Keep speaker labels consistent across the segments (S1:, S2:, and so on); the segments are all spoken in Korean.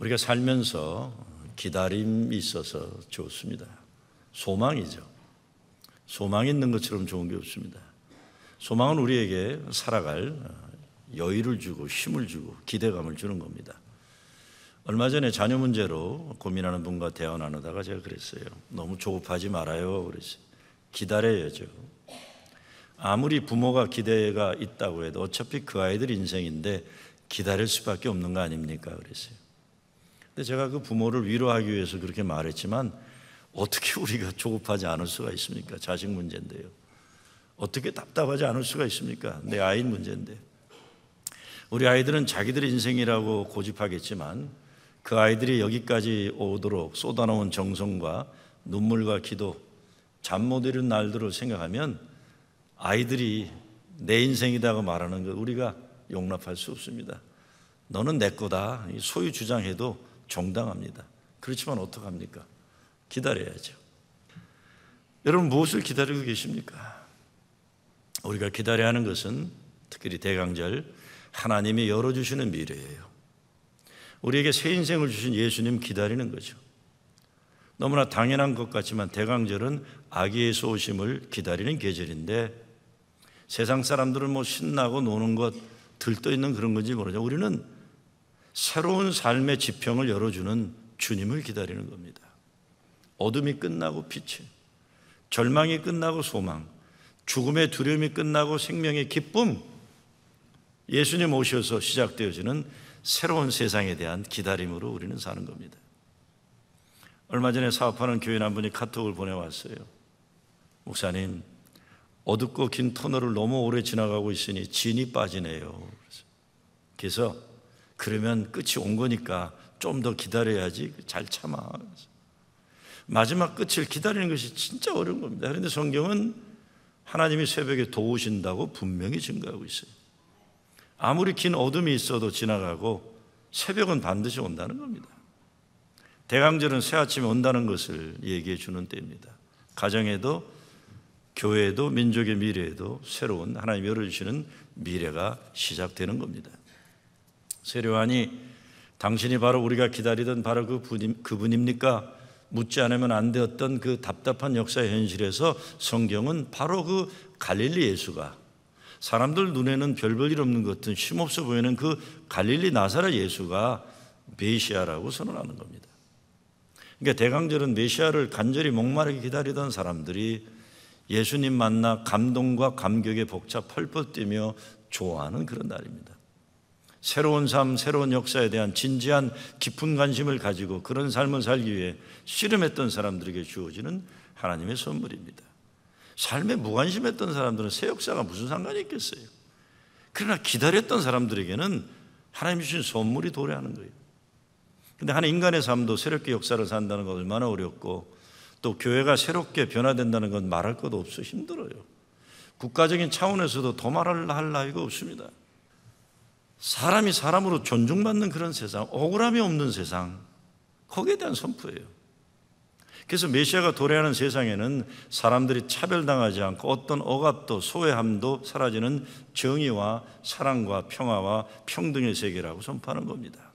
S1: 우리가 살면서 기다림이 있어서 좋습니다. 소망이죠. 소망이 있는 것처럼 좋은 게 없습니다. 소망은 우리에게 살아갈 여유를 주고 힘을 주고 기대감을 주는 겁니다. 얼마 전에 자녀 문제로 고민하는 분과 대화 나누다가 제가 그랬어요. 너무 조급하지 말아요. 그랬어요. 기다려야죠. 아무리 부모가 기대가 있다고 해도 어차피 그 아이들 인생인데 기다릴 수밖에 없는 거 아닙니까? 그랬어요. 근데 제가 그 부모를 위로하기 위해서 그렇게 말했지만 어떻게 우리가 조급하지 않을 수가 있습니까? 자식 문제인데요. 어떻게 답답하지 않을 수가 있습니까? 내 아이 문제인데. 우리 아이들은 자기들의 인생이라고 고집하겠지만 그 아이들이 여기까지 오도록 쏟아놓은 정성과 눈물과 기도, 잠 못 이룬 날들을 생각하면 아이들이 내 인생이라고 말하는 것 우리가 용납할 수 없습니다. 너는 내 거다 소유 주장해도 정당합니다. 그렇지만 어떡합니까? 기다려야죠. 여러분 무엇을 기다리고 계십니까? 우리가 기다려야 하는 것은 특별히 대강절 하나님이 열어주시는 미래예요. 우리에게 새 인생을 주신 예수님 기다리는 거죠. 너무나 당연한 것 같지만 대강절은 아기 예수 오심을 기다리는 계절인데 세상 사람들은 뭐 신나고 노는 것 들떠있는 그런 건지 모르죠. 우리는 새로운 삶의 지평을 열어주는 주님을 기다리는 겁니다. 어둠이 끝나고 빛이, 절망이 끝나고 소망, 죽음의 두려움이 끝나고 생명의 기쁨, 예수님 오셔서 시작되어지는 새로운 세상에 대한 기다림으로 우리는 사는 겁니다. 얼마 전에 사업하는 교인 한 분이 카톡을 보내왔어요. 목사님, 어둡고 긴 터널을 너무 오래 지나가고 있으니 진이 빠지네요. 그래서 그러면 끝이 온 거니까 좀 더 기다려야지. 잘 참아. 마지막 끝을 기다리는 것이 진짜 어려운 겁니다. 그런데 성경은 하나님이 새벽에 도우신다고 분명히 증거하고 있어요. 아무리 긴 어둠이 있어도 지나가고 새벽은 반드시 온다는 겁니다. 대강절은 새 아침이 온다는 것을 얘기해 주는 때입니다. 가정에도 교회에도 민족의 미래에도 새로운 하나님이 열어주시는 미래가 시작되는 겁니다. 세례요한이 당신이 바로 우리가 기다리던 바로 그분입니까? 묻지 않으면 안 되었던 그 답답한 역사의 현실에서 성경은 바로 그 갈릴리 예수가 사람들 눈에는 별 볼 일 없는 것 같은 쉼없어 보이는 그 갈릴리 나사렛 예수가 메시아라고 선언하는 겁니다. 그러니까 대강절은 메시아를 간절히 목마르게 기다리던 사람들이 예수님 만나 감동과 감격에 벅차 펄펄 뛰며 좋아하는 그런 날입니다. 새로운 삶, 새로운 역사에 대한 진지한 깊은 관심을 가지고 그런 삶을 살기 위해 씨름했던 사람들에게 주어지는 하나님의 선물입니다. 삶에 무관심했던 사람들은 새 역사가 무슨 상관이 있겠어요? 그러나 기다렸던 사람들에게는 하나님이 주신 선물이 도래하는 거예요. 그런데 한 인간의 삶도 새롭게 역사를 산다는 건 얼마나 어렵고 또 교회가 새롭게 변화된다는 건 말할 것도 없어 힘들어요. 국가적인 차원에서도 더 말할 나위가 없습니다. 사람이 사람으로 존중받는 그런 세상, 억울함이 없는 세상, 거기에 대한 선포예요. 그래서 메시아가 도래하는 세상에는 사람들이 차별당하지 않고 어떤 억압도 소외함도 사라지는 정의와 사랑과 평화와 평등의 세계라고 선포하는 겁니다.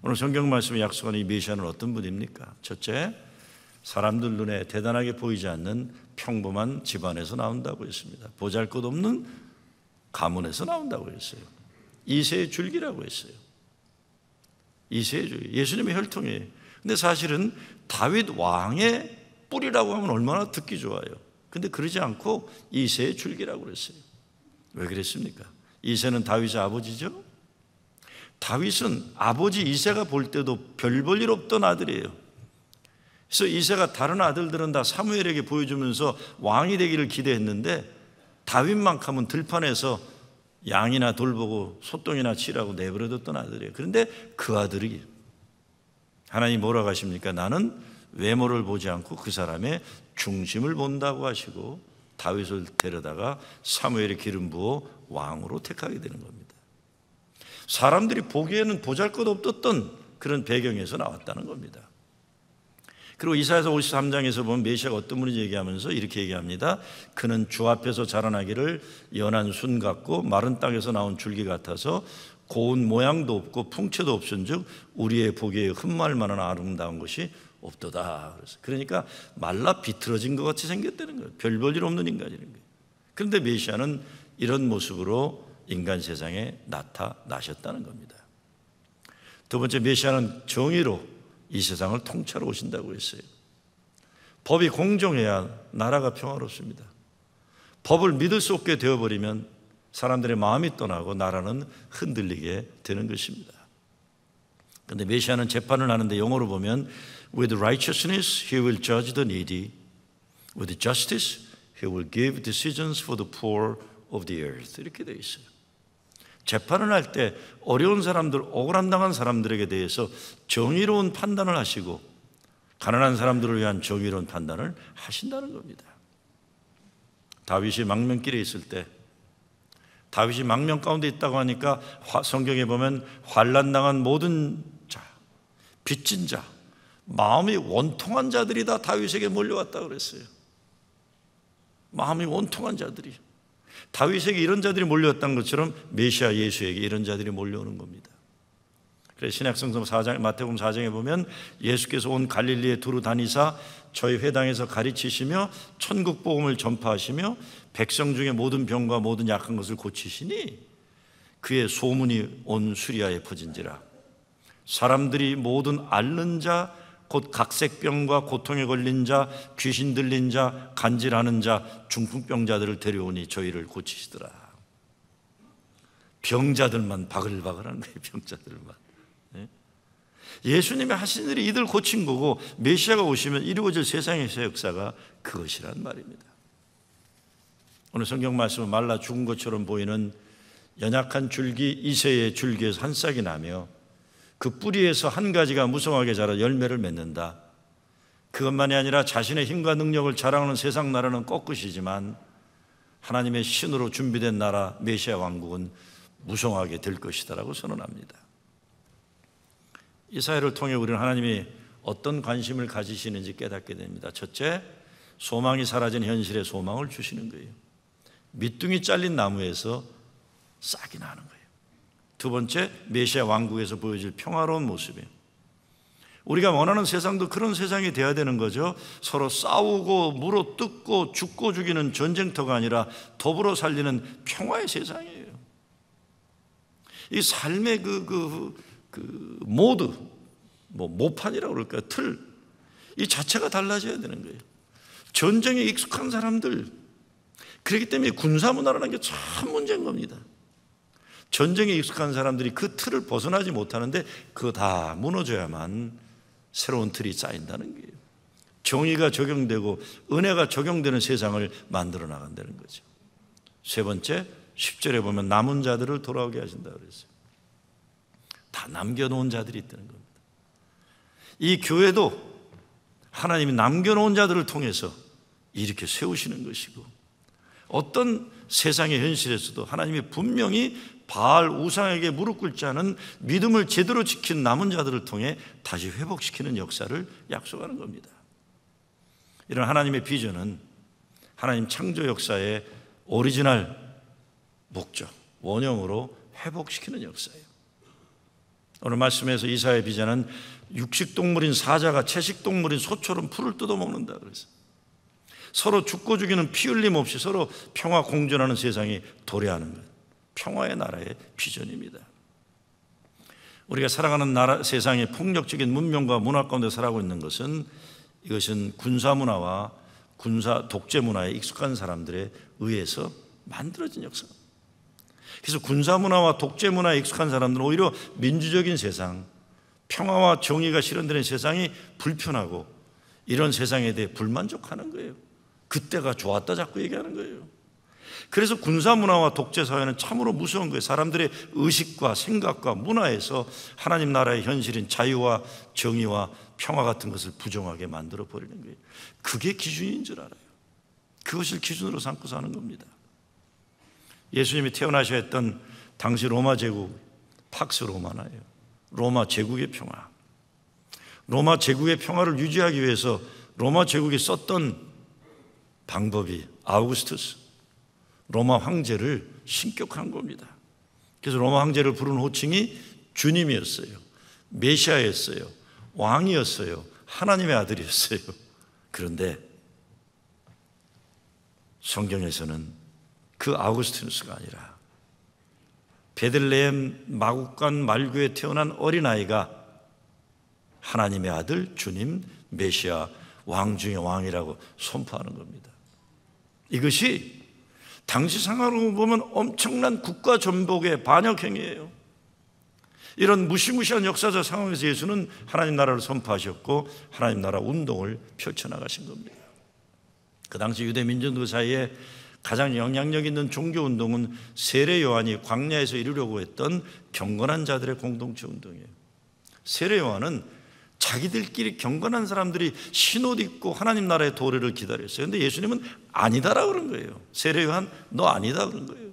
S1: 오늘 성경 말씀에 약속하는 이 메시아는 어떤 분입니까? 첫째, 사람들 눈에 대단하게 보이지 않는 평범한 집안에서 나온다고 했습니다. 보잘것없는 가문에서 나온다고 했어요. 이새의 줄기라고 했어요. 이새의 줄기, 예수님의 혈통이에요. 근데 사실은 다윗 왕의 뿌리라고 하면 얼마나 듣기 좋아요. 근데 그러지 않고 이새의 줄기라고 그랬어요. 왜 그랬습니까? 이새는 다윗의 아버지죠. 다윗은 아버지 이새가 볼 때도 별 볼 일 없던 아들이에요. 그래서 이새가 다른 아들들은 다 사무엘에게 보여주면서 왕이 되기를 기대했는데 다윗만큼은 들판에서 양이나 돌보고 소똥이나 치라고 내버려뒀던 아들이에요. 그런데 그 아들이 하나님 뭐라고 하십니까? 나는 외모를 보지 않고 그 사람의 중심을 본다고 하시고 다윗을 데려다가 사무엘의 기름 부어 왕으로 택하게 되는 겁니다. 사람들이 보기에는 보잘것없던 그런 배경에서 나왔다는 겁니다. 그리고 이사야서 53장에서 보면 메시아가 어떤 분인지 얘기하면서 이렇게 얘기합니다. 그는 주 앞에서 자라나기를 연한 순 같고 마른 땅에서 나온 줄기 같아서 고운 모양도 없고 풍채도 없은즉 우리의 보기에 흠말 만한 아름다운 것이 없도다. 그러니까 말라 비틀어진 것 같이 생겼다는 거예요. 별 볼 일 없는 인간이라는 거예요. 그런데 메시아는 이런 모습으로 인간 세상에 나타나셨다는 겁니다. 두 번째, 메시아는 정의로 이 세상을 통찰하러 오신다고 했어요. 법이 공정해야 나라가 평화롭습니다. 법을 믿을 수 없게 되어버리면 사람들의 마음이 떠나고 나라는 흔들리게 되는 것입니다. 그런데 메시아는 재판을 하는데 영어로 보면 With righteousness he will judge the needy. With justice he will give decisions for the poor of the earth. 이렇게 되어 있어요. 재판을 할 때 어려운 사람들, 억울함 당한 사람들에게 대해서 정의로운 판단을 하시고 가난한 사람들을 위한 정의로운 판단을 하신다는 겁니다. 다윗이 망명길에 있을 때, 다윗이 망명 가운데 있다고 하니까 성경에 보면 환난당한 모든 자, 빚진 자, 마음이 원통한 자들이 다 다윗에게 몰려왔다고 그랬어요. 마음이 원통한 자들이, 다윗에게 이런 자들이 몰려왔던 것처럼 메시아 예수에게 이런 자들이 몰려오는 겁니다. 그래서 신약성서 4장, 마태복음 4장에 보면 예수께서 온 갈릴리에 두루 다니사 저희 회당에서 가르치시며 천국 복음을 전파하시며 백성 중에 모든 병과 모든 약한 것을 고치시니 그의 소문이 온 수리아에 퍼진지라. 사람들이 모든 앓는 자, 곧 각색병과 고통에 걸린 자, 귀신 들린 자, 간질하는 자, 중풍병자들을 데려오니 저희를 고치시더라. 병자들만 바글바글한 거예요. 병자들만. 예수님이 하신 일이 이들 고친 거고 메시아가 오시면 이루어질 세상에서의 역사가 그것이란 말입니다. 오늘 성경 말씀은 말라 죽은 것처럼 보이는 연약한 줄기, 이새의 줄기에서 한 싹이 나며 그 뿌리에서 한 가지가 무성하게 자라 열매를 맺는다. 그것만이 아니라 자신의 힘과 능력을 자랑하는 세상 나라는 꺾으시지만 하나님의 신으로 준비된 나라 메시아 왕국은 무성하게 될 것이다라고 선언합니다. 이 사회를 통해 우리는 하나님이 어떤 관심을 가지시는지 깨닫게 됩니다. 첫째, 소망이 사라진 현실에 소망을 주시는 거예요. 밑둥이 잘린 나무에서 싹이 나는 거예요. 두 번째, 메시아 왕국에서 보여질 평화로운 모습이에요. 우리가 원하는 세상도 그런 세상이 돼야 되는 거죠. 서로 싸우고 물어 뜯고 죽고 죽이는 전쟁터가 아니라 더불어 살리는 평화의 세상이에요. 이 삶의 모드, 모판이라고 그럴까요? 틀, 이 자체가 달라져야 되는 거예요. 전쟁에 익숙한 사람들, 그렇기 때문에 군사문화라는 게 참 문제인 겁니다. 전쟁에 익숙한 사람들이 그 틀을 벗어나지 못하는데 그거 다 무너져야만 새로운 틀이 쌓인다는 거예요. 정의가 적용되고 은혜가 적용되는 세상을 만들어 나간다는 거죠. 세 번째, 10절에 보면 남은 자들을 돌아오게 하신다고 그랬어요. 다 남겨놓은 자들이 있다는 겁니다. 이 교회도 하나님이 남겨놓은 자들을 통해서 이렇게 세우시는 것이고, 어떤 세상의 현실에서도 하나님이 분명히 바알 우상에게 무릎 꿇지 않은 믿음을 제대로 지킨 남은 자들을 통해 다시 회복시키는 역사를 약속하는 겁니다. 이런 하나님의 비전은 하나님 창조 역사의 오리지널 목적, 원형으로 회복시키는 역사예요. 오늘 말씀에서 이사야의 비전은 육식동물인 사자가 채식동물인 소처럼 풀을 뜯어먹는다 그랬어요. 서로 죽고 죽이는 피 흘림 없이 서로 평화 공존하는 세상이 도래하는 것, 평화의 나라의 비전입니다. 우리가 살아가는 나라, 세상의 폭력적인 문명과 문화 가운데 살아가고 있는 것은, 이것은 군사문화와 군사 독재문화에 익숙한 사람들에 의해서 만들어진 역사. 그래서 군사문화와 독재문화에 익숙한 사람들은 오히려 민주적인 세상, 평화와 정의가 실현되는 세상이 불편하고 이런 세상에 대해 불만족하는 거예요. 그때가 좋았다 자꾸 얘기하는 거예요. 그래서 군사문화와 독재사회는 참으로 무서운 거예요. 사람들의 의식과 생각과 문화에서 하나님 나라의 현실인 자유와 정의와 평화 같은 것을 부정하게 만들어버리는 거예요. 그게 기준인 줄 알아요. 그것을 기준으로 삼고 사는 겁니다. 예수님이 태어나셔야 했던 당시 로마 제국, 팍스 로마나예요. 로마 제국의 평화. 로마 제국의 평화를 유지하기 위해서 로마 제국이 썼던 방법이 아우구스투스, 로마 황제를 신격한 겁니다. 그래서 로마 황제를 부르는 호칭이 주님이었어요. 메시아였어요. 왕이었어요. 하나님의 아들이었어요. 그런데 성경에서는 그 아우구스티누스가 아니라 베들레헴 마국간 말교에 태어난 어린아이가 하나님의 아들, 주님, 메시아, 왕 중의 왕이라고 선포하는 겁니다. 이것이 당시 상황으로 보면 엄청난 국가 전복의 반역행위예요. 이런 무시무시한 역사적 상황에서 예수는 하나님 나라를 선포하셨고 하나님 나라 운동을 펼쳐나가신 겁니다. 그 당시 유대 민족들 사이에 가장 영향력 있는 종교 운동은 세례 요한이 광야에서 이루려고 했던 경건한 자들의 공동체 운동이에요. 세례 요한은 자기들끼리 경건한 사람들이 흰옷 입고 하나님 나라의 도래를 기다렸어요. 그런데 예수님은 아니다라고 그런 거예요. 세례 요한 너 아니다 그런 거예요.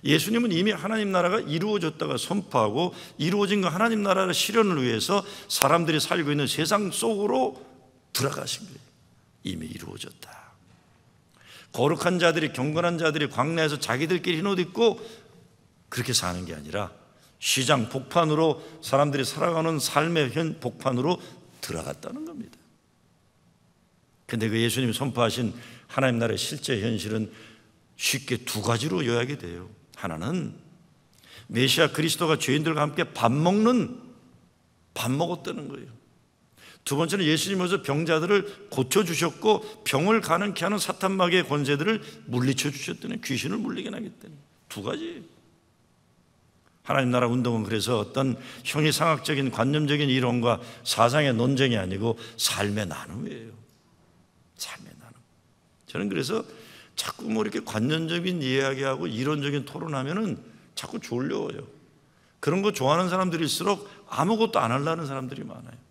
S1: 예수님은 이미 하나님 나라가 이루어졌다가 선포하고 이루어진 그 하나님 나라의 실현을 위해서 사람들이 살고 있는 세상 속으로 들어가신 거예요. 이미 이루어졌다. 거룩한 자들이, 경건한 자들이 광야에서 자기들끼리 흰옷 입고 그렇게 사는 게 아니라 시장 복판으로 사람들이 살아가는 삶의 현 복판으로 들어갔다는 겁니다. 그런데 그 예수님이 선포하신 하나님 나라의 실제 현실은 쉽게 두 가지로 요약이 돼요. 하나는 메시아 그리스도가 죄인들과 함께 밥 먹었다는 거예요. 두 번째는 예수님께서 병자들을 고쳐주셨고 병을 가능케 하는 사탄마귀의 권세들을 물리쳐 주셨다는, 귀신을 물리게 하겠다는, 두 가지. 하나님 나라 운동은 그래서 어떤 형이상학적인 관념적인 이론과 사상의 논쟁이 아니고 삶의 나눔이에요. 삶의 나눔. 저는 그래서 자꾸 뭐 이렇게 관념적인 이야기하고 이론적인 토론하면은 자꾸 졸려워요. 그런 거 좋아하는 사람들일수록 아무것도 안 하려는 사람들이 많아요.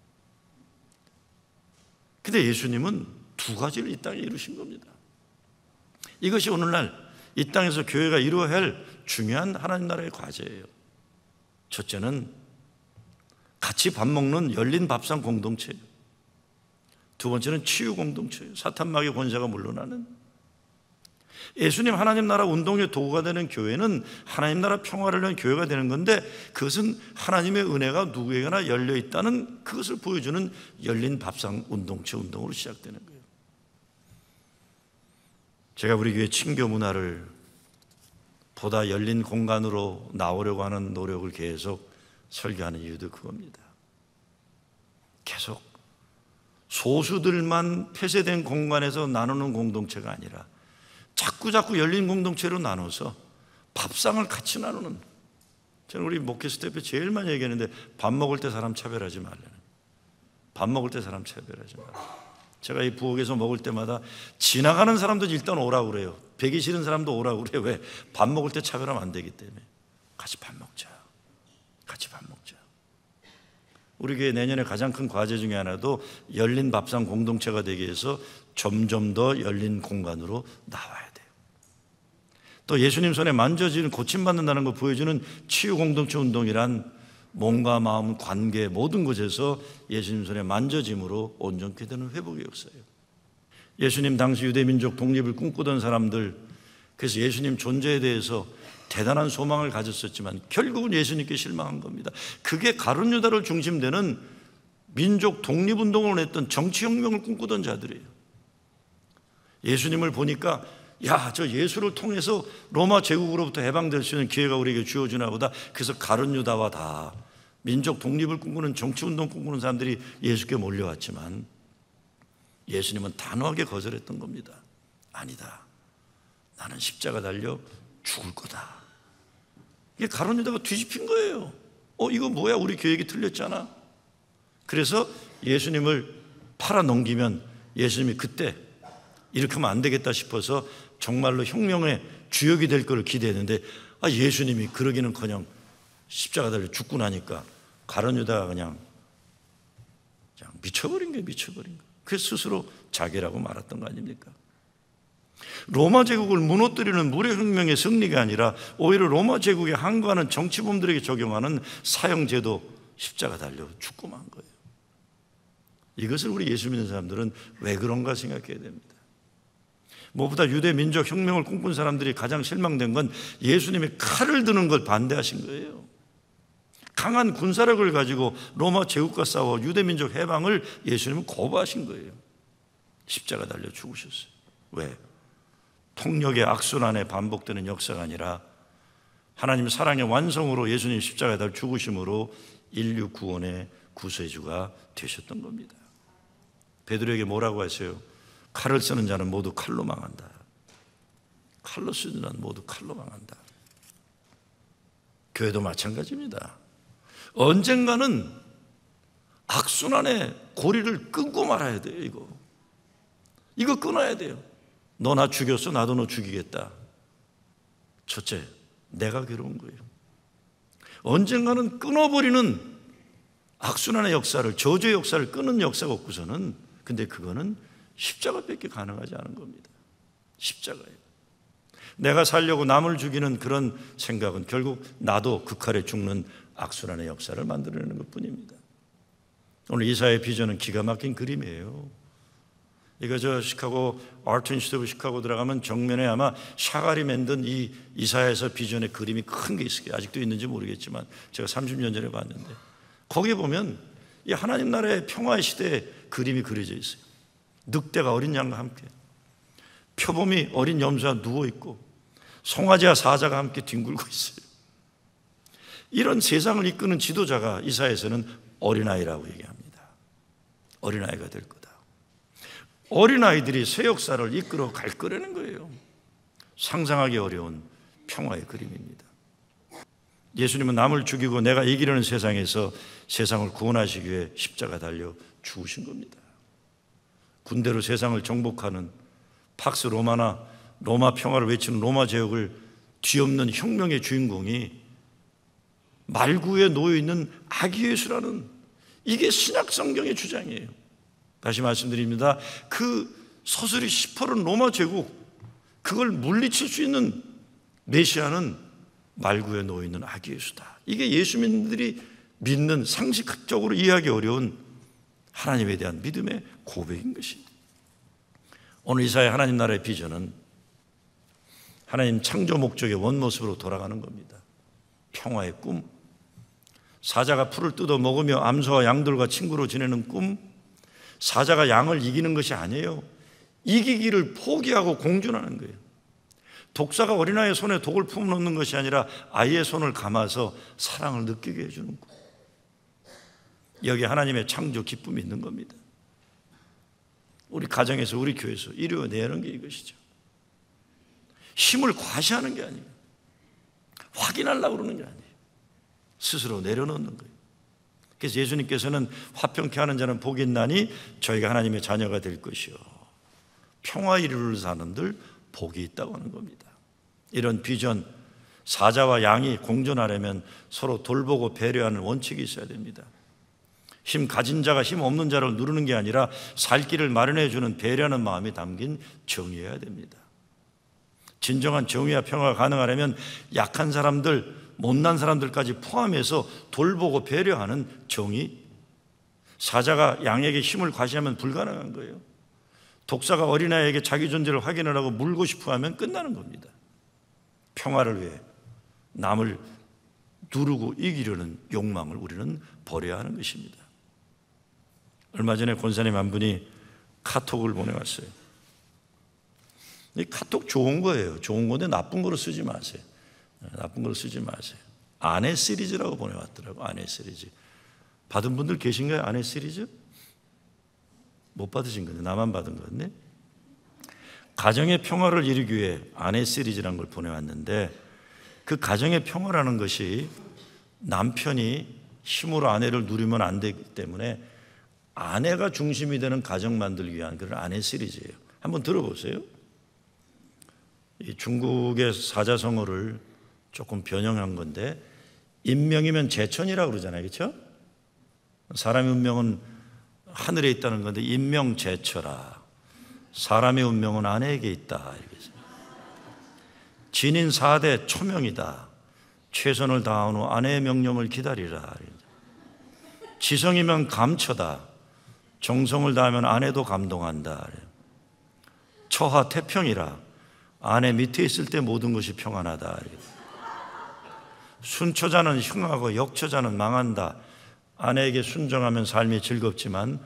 S1: 근데 예수님은 두 가지를 이 땅에 이루신 겁니다. 이것이 오늘날 이 땅에서 교회가 이루어야 할 중요한 하나님 나라의 과제예요. 첫째는 같이 밥 먹는 열린 밥상 공동체예요. 두 번째는 치유 공동체예요. 사탄마귀의 권세가 물러나는. 예수님 하나님 나라 운동의 도구가 되는 교회는 하나님 나라 평화를 위한 교회가 되는 건데, 그것은 하나님의 은혜가 누구에게나 열려 있다는 그것을 보여주는 열린 밥상 운동체 운동으로 시작되는 거예요. 제가 우리 교회 친교 문화를 보다 열린 공간으로 나오려고 하는 노력을 계속 설교하는 이유도 그겁니다. 계속 소수들만 폐쇄된 공간에서 나누는 공동체가 아니라 자꾸 열린 공동체로 나눠서 밥상을 같이 나누는. 저는 우리 목회 스태프에 제일 많이 얘기하는데, 밥 먹을 때 사람 차별하지 말라는. 밥 먹을 때 사람 차별하지 말라. 제가 이 부엌에서 먹을 때마다 지나가는 사람도 일단 오라고 그래요. 배기 싫은 사람도 오라고 그래요. 왜? 밥 먹을 때 차별하면 안 되기 때문에. 같이 밥 먹자. 같이 밥 먹자. 우리 교회 내년에 가장 큰 과제 중에 하나도 열린 밥상 공동체가 되기 위해서 점점 더 열린 공간으로 나와야 돼요. 또 예수님 손에 만져지는, 고침받는다는 걸 보여주는 치유 공동체 운동이란 몸과 마음, 관계 모든 곳에서 예수님 손에 만져짐으로 온전케 되는 회복의 역사예요. 예수님 당시 유대민족 독립을 꿈꾸던 사람들, 그래서 예수님 존재에 대해서 대단한 소망을 가졌었지만 결국은 예수님께 실망한 겁니다. 그게 가룟 유다를 중심되는 민족 독립운동을 했던 정치혁명을 꿈꾸던 자들이에요. 예수님을 보니까 야, 저 예수를 통해서 로마 제국으로부터 해방될 수 있는 기회가 우리에게 주어지나 보다. 그래서 가룟 유다와 다 민족 독립을 꿈꾸는, 정치운동 꿈꾸는 사람들이 예수께 몰려왔지만 예수님은 단호하게 거절했던 겁니다. 아니다, 나는 십자가 달려 죽을 거다. 이게 가룟 유다가 뒤집힌 거예요. 이거 뭐야, 우리 계획이 틀렸잖아. 그래서 예수님을 팔아 넘기면 예수님이 그때 이렇게 하면 안 되겠다 싶어서 정말로 혁명의 주역이 될 거를 기대했는데, 예수님이 그러기는커녕 십자가 달려 죽고 나니까 가룟 유다가 그냥 미쳐버린 거예요. 미쳐버린 거. 그래서 스스로 자기라고 말했던 거 아닙니까? 로마 제국을 무너뜨리는 무력혁명의 승리가 아니라 오히려 로마 제국에 항거하는 정치범들에게 적용하는 사형제도 십자가 달려 죽고 만 거예요. 이것을 우리 예수 믿는 사람들은 왜 그런가 생각해야 됩니다. 무엇보다 유대 민족 혁명을 꿈꾼 사람들이 가장 실망된 건 예수님이 칼을 드는 걸 반대하신 거예요. 강한 군사력을 가지고 로마 제국과 싸워 유대 민족 해방을 예수님은 거부하신 거예요. 십자가 달려 죽으셨어요. 왜? 폭력의 악순환에 반복되는 역사가 아니라 하나님 사랑의 완성으로 예수님 십자가에 달려 죽으심으로 인류 구원의 구세주가 되셨던 겁니다. 베드로에게 뭐라고 하세요? 칼을 쓰는 자는 모두 칼로 망한다. 칼로 쓰는 자는 모두 칼로 망한다. 교회도 마찬가지입니다. 언젠가는 악순환의 고리를 끊고 말아야 돼요. 이거 끊어야 돼요. 너 나 죽였어, 나도 너 죽이겠다. 첫째, 내가 괴로운 거예요. 언젠가는 끊어버리는 악순환의 역사를, 저주의 역사를 끊는 역사가 없고서는, 근데 그거는 십자가밖에 가능하지 않은 겁니다. 십자가예요. 내가 살려고 남을 죽이는 그런 생각은 결국 나도 그 칼에 죽는 악순환의 역사를 만들어내는 것뿐입니다. 오늘 이사야의 비전은 기가 막힌 그림이에요. 이거 저 시카고 아트 인스티튜트 시카고 들어가면 정면에 아마 샤갈이 만든 이 이사야에서 비전의 그림이 큰 게 있어요. 아직도 있는지 모르겠지만 제가 30년 전에 봤는데 거기에 보면 이 하나님 나라의 평화의 시대의 그림이 그려져 있어요. 늑대가 어린 양과 함께, 표범이 어린 염소가 누워 있고 송아지와 사자가 함께 뒹굴고 있어요. 이런 세상을 이끄는 지도자가 이사야에서는 어린아이라고 얘기합니다. 어린아이가 될 거다. 어린아이들이 새 역사를 이끌어 갈 거라는 거예요. 상상하기 어려운 평화의 그림입니다. 예수님은 남을 죽이고 내가 이기려는 세상에서 세상을 구원하시기 위해 십자가 달려 죽으신 겁니다. 군대로 세상을 정복하는 팍스 로마나 로마 평화를 외치는 로마 제국을 뒤엎는 혁명의 주인공이 말구에 놓여있는 아기 예수라는, 이게 신약 성경의 주장이에요. 다시 말씀드립니다. 그 서슬이 시퍼런 로마 제국, 그걸 물리칠 수 있는 메시아는 말구에 놓여있는 아기 예수다. 이게 예수민들이 믿는, 상식적으로 이해하기 어려운 하나님에 대한 믿음의 고백인 것입니다. 오늘 이사야 하나님 나라의 비전은 하나님 창조 목적의 원모습으로 돌아가는 겁니다. 평화의 꿈, 사자가 풀을 뜯어 먹으며 암소와 양들과 친구로 지내는 꿈, 사자가 양을 이기는 것이 아니에요. 이기기를 포기하고 공존하는 거예요. 독사가 어린아이의 손에 독을 품어놓는 것이 아니라 아이의 손을 감아서 사랑을 느끼게 해주는 꿈. 여기에 하나님의 창조 기쁨이 있는 겁니다. 우리 가정에서, 우리 교회에서 이루어내는 게 이것이죠. 힘을 과시하는 게 아니에요. 확인하려고 그러는 게 아니에요. 스스로 내려놓는 거예요. 그래서 예수님께서는 화평케 하는 자는 복이 있나니 저희가 하나님의 자녀가 될 것이요 평화 이루를 사는들 복이 있다고 하는 겁니다. 이런 비전, 사자와 양이 공존하려면 서로 돌보고 배려하는 원칙이 있어야 됩니다. 힘 가진 자가 힘 없는 자를 누르는 게 아니라 살 길을 마련해 주는 배려하는 마음이 담긴 정의여야 됩니다. 진정한 정의와 평화가 가능하려면 약한 사람들, 못난 사람들까지 포함해서 돌보고 배려하는 정의, 사자가 양에게 힘을 과시하면 불가능한 거예요. 독사가 어린아이에게 자기 존재를 확인을 하고 물고 싶어 하면 끝나는 겁니다. 평화를 위해 남을 누르고 이기려는 욕망을 우리는 버려야 하는 것입니다. 얼마 전에 권사님 한 분이 카톡을 보내왔어요. 이 카톡 좋은 거예요. 좋은 건데 나쁜 거로 쓰지 마세요. 나쁜 거로 쓰지 마세요. 아내 시리즈라고 보내왔더라고. 아내 시리즈. 받은 분들 계신가요? 아내 시리즈? 못 받으신 건데 나만 받은 건데. 가정의 평화를 이루기 위해 아내 시리즈라는 걸 보내왔는데, 그 가정의 평화라는 것이 남편이 힘으로 아내를 누리면 안 되기 때문에 아내가 중심이 되는 가정 만들기 위한 그런 아내 시리즈예요. 한번 들어보세요. 이 중국의 사자성어를 조금 변형한 건데, 인명이면 제천이라고 그러잖아요. 그렇죠? 사람의 운명은 하늘에 있다는 건데 인명제처라. 사람의 운명은 아내에게 있다. 진인 4대 초명이다. 최선을 다한 후 아내의 명령을 기다리라. 지성이면 감처다. 정성을 다하면 아내도 감동한다. 처하 태평이라 아내 밑에 있을 때 모든 것이 평안하다. 순처자는 흉하고 역처자는 망한다. 아내에게 순종하면 삶이 즐겁지만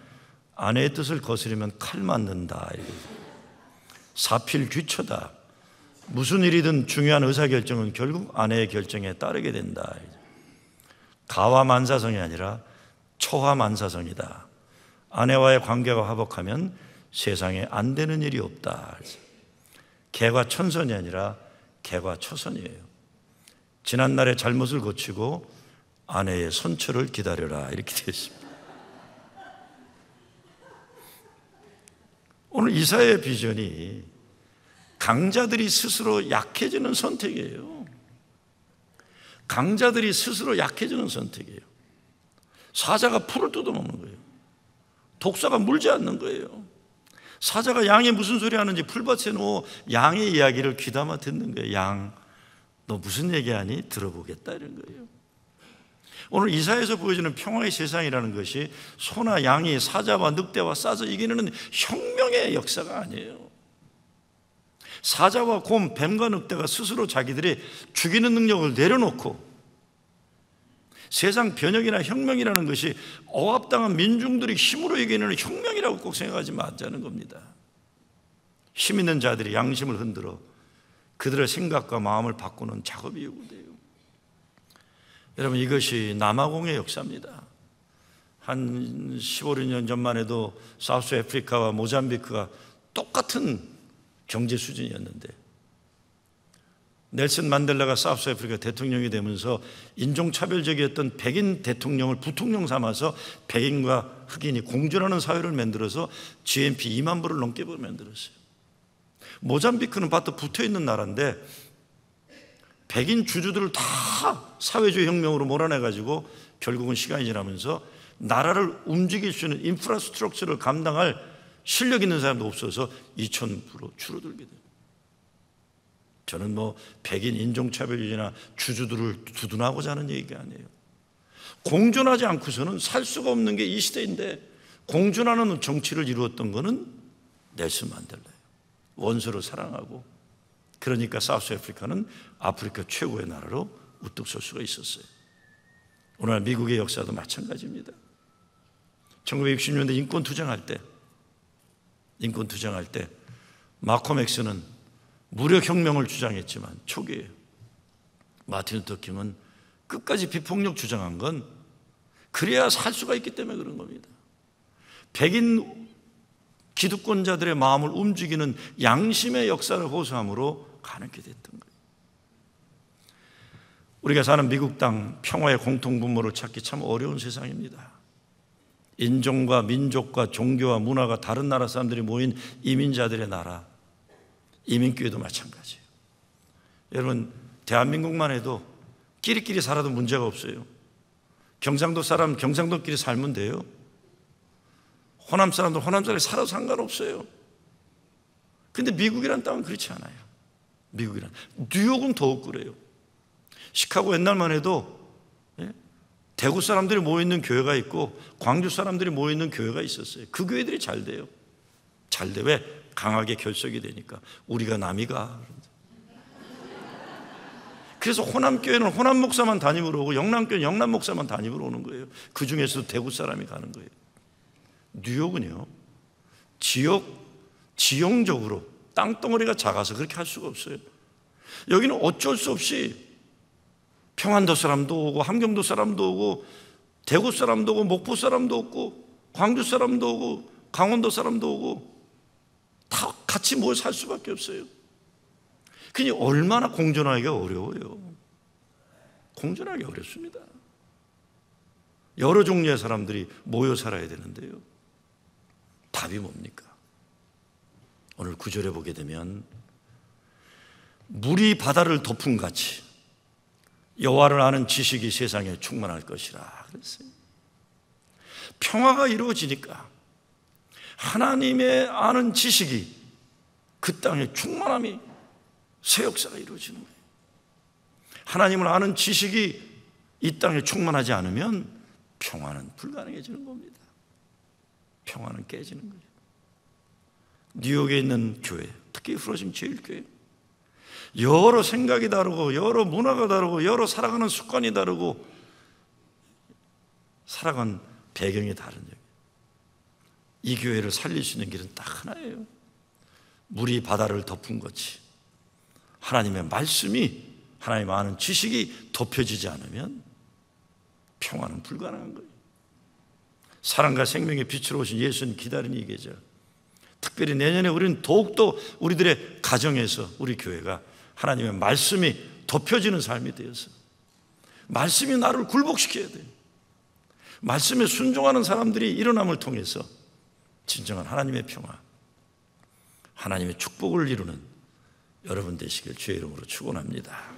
S1: 아내의 뜻을 거스르면 칼 맞는다. 사필귀처다. 무슨 일이든 중요한 의사결정은 결국 아내의 결정에 따르게 된다. 가와만사성이 아니라 처화만사성이다. 아내와의 관계가 화복하면 세상에 안 되는 일이 없다. 개과천선이 아니라 개과초선이에요. 지난날의 잘못을 고치고 아내의 선처를 기다려라, 이렇게 되어 있습니다. 오늘 이사야의 비전이 강자들이 스스로 약해지는 선택이에요. 강자들이 스스로 약해지는 선택이에요. 사자가 풀을 뜯어먹는 거예요. 독사가 물지 않는 거예요. 사자가 양이 무슨 소리 하는지 풀밭에 누워 양의 이야기를 귀담아 듣는 거예요. 양, 너 무슨 얘기하니? 들어보겠다, 이런 거예요. 오늘 이사야에서 보여주는 평화의 세상이라는 것이 소나 양이 사자와 늑대와 싸서 이기는 혁명의 역사가 아니에요. 사자와 곰, 뱀과 늑대가 스스로 자기들이 죽이는 능력을 내려놓고 세상 변혁이나 혁명이라는 것이 억압당한 민중들이 힘으로 이기는 혁명이라고 꼭 생각하지 말자는 겁니다. 힘 있는 자들이 양심을 흔들어 그들의 생각과 마음을 바꾸는 작업이 요구돼요. 여러분, 이것이 남아공의 역사입니다. 한 15, 16년 전만 해도 사우스 아프리카와 모잠비크가 똑같은 경제 수준이었는데 넬슨 만델라가 사우스 아프리카 대통령이 되면서 인종차별적이었던 백인 대통령을 부통령 삼아서 백인과 흑인이 공존하는 사회를 만들어서 GNP 2만 불을 넘게 만들었어요. 모잠비크는 밭에 붙어있는 나라인데 백인 주주들을 다 사회주의 혁명으로 몰아내가지고 결국은 시간이 지나면서 나라를 움직일 수 있는 인프라스트럭처를 감당할 실력 있는 사람도 없어서 2000% 줄어들게 돼요. 저는 백인 인종차별이나 주주들을 두둔하고자 하는 얘기가 아니에요. 공존하지 않고서는 살 수가 없는 게 이 시대인데 공존하는 정치를 이루었던 것은 넬슨 만델라예요. 원수를 사랑하고, 그러니까 사우스 아프리카는 아프리카 최고의 나라로 우뚝 설 수가 있었어요. 오늘 미국의 역사도 마찬가지입니다. 1960년대 인권 투쟁할 때 마콤 엑스는 무력 혁명을 주장했지만 초기에 마틴 루터 킹은 끝까지 비폭력 주장한 건 그래야 살 수가 있기 때문에 그런 겁니다. 백인 기득권자들의 마음을 움직이는 양심의 역사를 호소함으로 가능하게 됐던 거예요. 우리가 사는 미국 땅, 평화의 공통분모를 찾기 참 어려운 세상입니다. 인종과 민족과 종교와 문화가 다른 나라 사람들이 모인 이민자들의 나라, 이민교회도 마찬가지예요. 여러분, 대한민국만 해도 끼리끼리 살아도 문제가 없어요. 경상도 사람 경상도끼리 살면 돼요. 호남 사람들 호남사람이 살아도 상관없어요. 근데 미국이란 땅은 그렇지 않아요. 뉴욕은 더욱 그래요. 시카고 옛날만 해도 대구 사람들이 모여있는 교회가 있고 광주 사람들이 모여있는 교회가 있었어요. 그 교회들이 잘 돼요. 잘 돼. 왜? 강하게 결속이 되니까. 우리가 남이가. 그래서 호남교회는 호남 목사만 담임으로 오고 영남교회는 영남 목사만 담임으로 오는 거예요. 그 중에서도 대구 사람이 가는 거예요. 뉴욕은요, 지형적으로 땅덩어리가 작아서 그렇게 할 수가 없어요. 여기는 어쩔 수 없이 평안도 사람도 오고 함경도 사람도 오고 대구 사람도 오고 목포 사람도 오고 광주 사람도 오고 강원도 사람도 오고 다 같이 모여 살 수밖에 없어요. 그러니 얼마나 공존하기가 어려워요. 공존하기 어렵습니다. 여러 종류의 사람들이 모여 살아야 되는데요. 답이 뭡니까? 오늘 구절에 보게 되면 물이 바다를 덮은 같이 여호와를 아는 지식이 세상에 충만할 것이라 그랬어요. 평화가 이루어지니까 하나님의 아는 지식이 그 땅에 충만함이 새 역사가 이루어지는 거예요. 하나님을 아는 지식이 이 땅에 충만하지 않으면 평화는 불가능해지는 겁니다. 평화는 깨지는 거예요. 뉴욕에 있는 교회, 특히 플러싱 제일교회, 여러 생각이 다르고 여러 문화가 다르고 여러 살아가는 습관이 다르고 살아간 배경이 다른 이 교회를 살릴 수 있는 길은 딱 하나예요. 물이 바다를 덮은 것이 하나님의 말씀이, 하나님의 아는 지식이 덮여지지 않으면 평화는 불가능한 거예요. 사랑과 생명의 빛으로 오신 예수님 기다리는 이 계절, 특별히 내년에 우리는 더욱더 우리들의 가정에서 우리 교회가 하나님의 말씀이 덮여지는 삶이 되어서 말씀이 나를 굴복시켜야 돼요. 말씀에 순종하는 사람들이 일어남을 통해서 진정한 하나님의 평화, 하나님의 축복을 이루는 여러분 되시길 주의 이름으로 축원합니다.